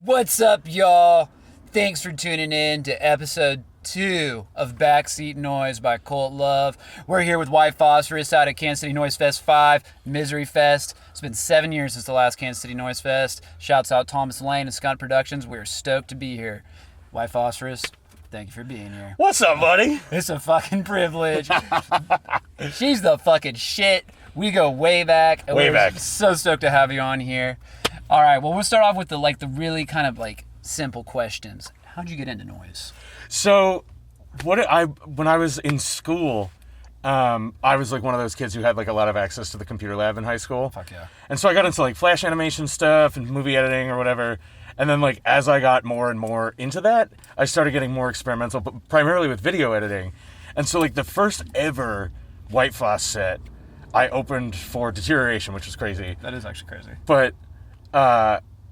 What's up, y'all? Thanks for tuning in to episode 2 of Backseat Noise by Colt Love. We're here with White Phosphorous out at Kansas City Noise Fest 5, Misery Fest. It's been 7 years since the last Kansas City Noise Fest. Shouts out Thomas Lane and Scott Productions. We're stoked to be here. White Phosphorous, thank you for being here. What's up, buddy? It's a fucking privilege. She's the fucking shit. We go way back. Way back. So stoked to have you on here. All right, well, we'll start off with the really kind of simple questions. How'd you get into noise? So, when I was in school, I was one of those kids who had a lot of access to the computer lab in high school. Fuck yeah. And so I got into flash animation stuff and movie editing or whatever. And then as I got more and more into that, I started getting more experimental, but primarily with video editing. And so the first ever White Phos set, I opened for Deterioration, which was crazy. That is actually crazy. But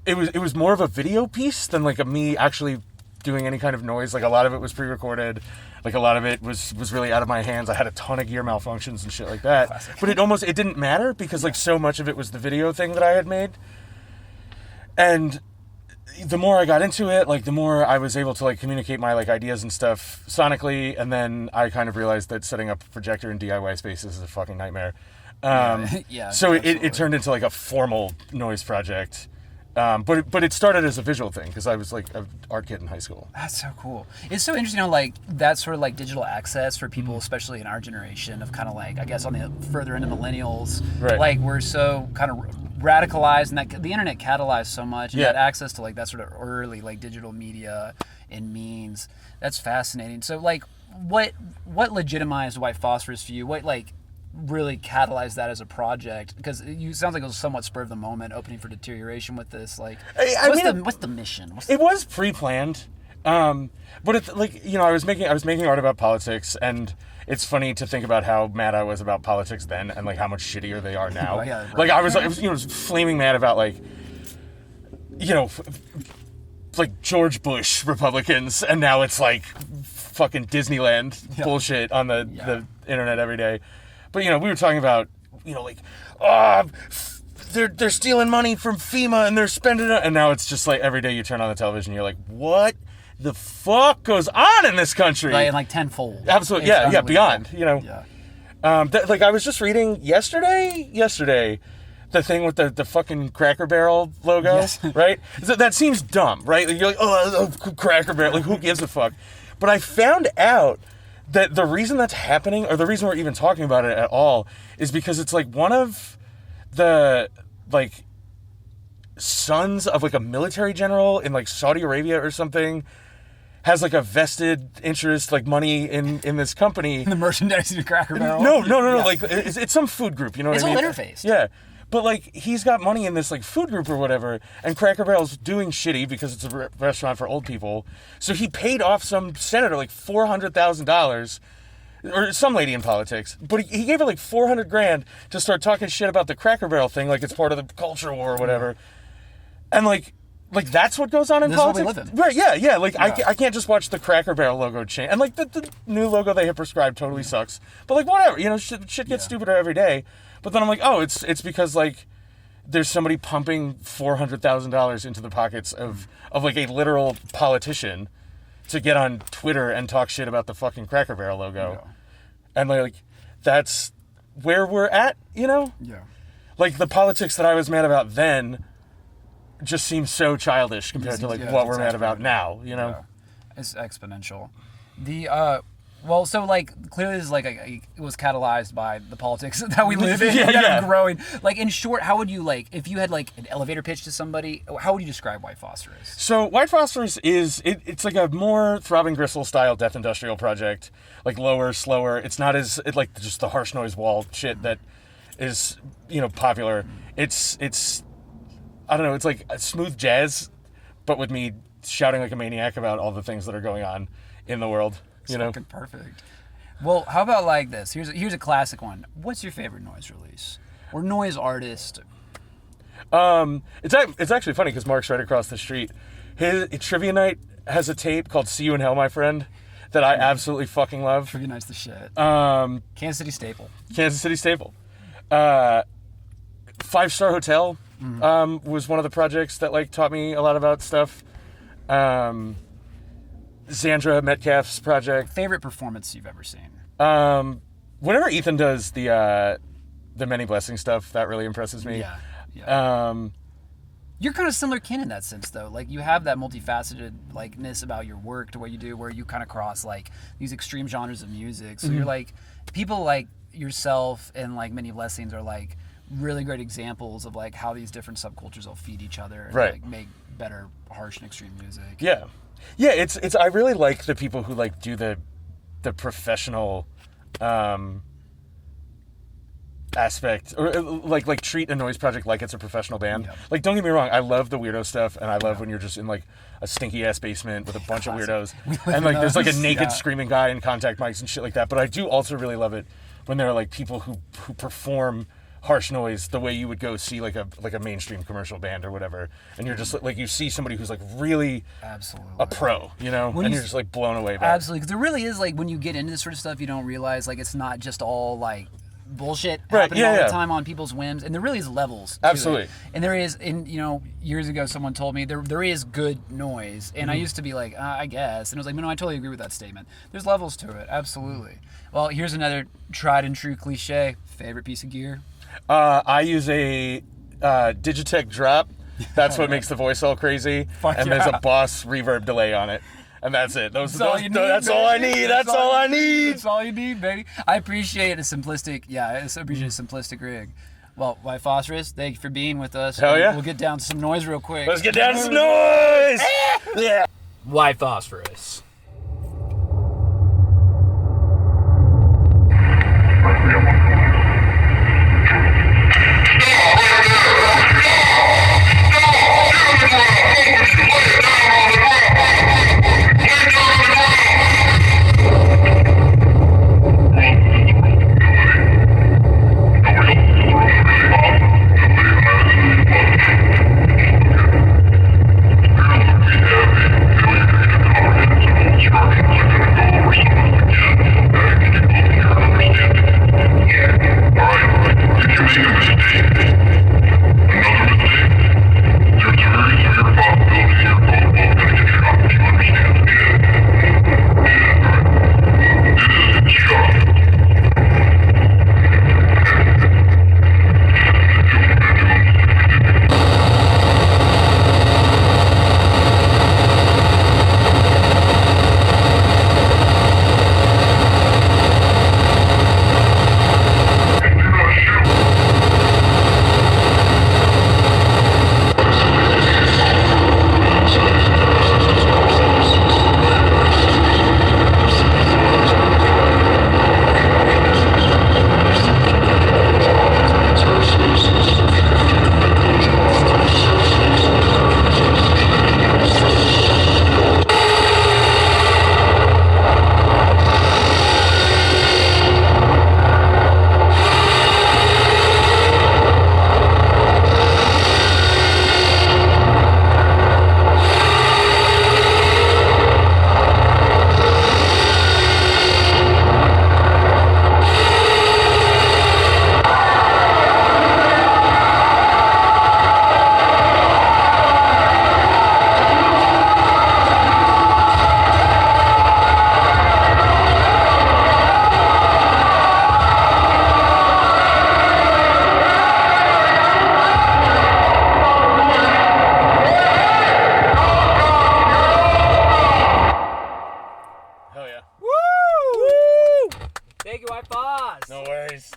it was more of a video piece than me actually doing any kind of noise. A lot of it was pre-recorded. A lot of it was really out of my hands. I had a ton of gear malfunctions and shit like that. Classic. But it didn't matter because so much of it was the video thing that I had made. And the more I got into it, the more I was able to communicate my ideas and stuff sonically. And then I kind of realized that setting up a projector in DIY spaces is a fucking nightmare. Yeah. So it turned into a formal noise project. But it started as a visual thing because I was an art kid in high school. That's so cool. It's so interesting how that sort of digital access for people, especially in our generation of kind of I guess on the further into millennials, right. We're so kind of radicalized and that the internet catalyzed so much and yeah. had access to that sort of early digital media and means. That's fascinating. So what legitimized White Phosphorous for you? What really catalyzed that as a project? Because you sounds like it was somewhat spur of the moment, opening for Deterioration with this. What's the mission? It was pre-planned, but it's I was making art about politics, and it's funny to think about how mad I was about politics then, and how much shittier they are now. Yeah, right. I was flaming mad about George Bush Republicans, and now it's fucking Disneyland bullshit on the internet every day. But we were talking about they're stealing money from FEMA and they're spending it, and now it's just every day you turn on the television, you're what the fuck goes on in this country? Tenfold. Absolutely, yeah, beyond. Yeah. I was just reading yesterday, the thing with the fucking Cracker Barrel logo, yes. Right? That seems dumb, right? You're oh, Cracker Barrel, who gives a fuck? But I found out that the reason that's happening, or the reason we're even talking about it at all, is because it's one of the sons of a military general in Saudi Arabia or something has a vested interest, money in this company. The merchandising of Cracker Barrel. No. Yeah. It's some food group. You know what I mean? It's all interfaced. Yeah. But he's got money in this food group or whatever, and Cracker Barrel's doing shitty because it's a restaurant for old people. So he paid off some senator $400,000, or some lady in politics. But he gave her $400,000 to start talking shit about the Cracker Barrel thing, it's part of the culture war or whatever. And that's what goes on in politics. This is what we live in. Right? Yeah. Yeah. I can't just watch the Cracker Barrel logo change, and the new logo they have prescribed totally sucks. But whatever, shit gets stupider every day. But then I'm oh, it's because there's somebody pumping $400,000 into the pockets of a literal politician to get on Twitter and talk shit about the fucking Cracker Barrel logo. Yeah. And that's where we're at, Yeah. The politics that I was mad about then just seems so childish compared to what we're mad about now, Yeah. It's exponential. Clearly this is it was catalyzed by the politics that we live in. Yeah. Growing. In short, how would you if you had an elevator pitch to somebody, how would you describe White Phosphorous? So White Phosphorous is it's a more Throbbing Gristle style death industrial project, lower, slower. It's not as just the harsh noise wall shit that is popular. It's I don't know, it's a smooth jazz, but with me shouting like a maniac about all the things that are going on in the world. Fucking perfect. Well, how about this? Here's a classic one. What's your favorite noise release or noise artist? It's actually funny because Mark's right across the street. His trivia night has a tape called "See You in Hell, My Friend" that I absolutely fucking love. Trivia night's the shit. Kansas City staple. 5-Star Hotel was one of the projects that like taught me a lot about stuff. Zandra Metcalf's project. Favorite performance you've ever seen? Whenever Ethan does the Many Blessings stuff, that really impresses me. Yeah. You're kind of similar kin in that sense, though. Like, you have that multifaceted likeness about your work to what you do, where you kind of cross, like, these extreme genres of music. So you're, like, people like yourself and, like, Many Blessings are, like, really great examples of, like, how these different subcultures will feed each other and, like, make better, harsh and extreme music. Yeah. Yeah, it's I really like the people who, like, do the professional aspect, or like treat a noise project like it's a professional band. Yep. Like, don't get me wrong, I love the weirdo stuff, and I love when you're just in like a stinky ass basement with a bunch of weirdos, and like there's like a naked screaming guy in contact mics and shit like that. But I do also really love it when there are like people who perform harsh noise the way you would go see like a mainstream commercial band or whatever, and you're just like you see somebody who's like really a pro, you know, and you're just like blown away by absolutely, because there really is, like, when you get into this sort of stuff, you don't realize, like, it's not just all like bullshit happening all the time on people's whims, and there really is levels to it. And there is, and you know, years ago someone told me there is good noise, and I used to be like, I guess, and I was like, no, I totally agree with that statement. There's levels to it, absolutely. Well, here's another tried and true cliche. Favorite piece of gear? I use a Digitech drop. That's what makes the voice all crazy, and there's a Boss reverb delay on it. And that's it. That's all I need. That's all I need. That's all you need, baby. I appreciate a simplistic, simplistic rig. Well, White Phosphorous, thank you for being with us. Hell yeah. We'll get down to some noise real quick. Let's get down to some noise! Yeah. White Phosphorous. Hell yeah. Woo! Thank you, White Boss. No worries.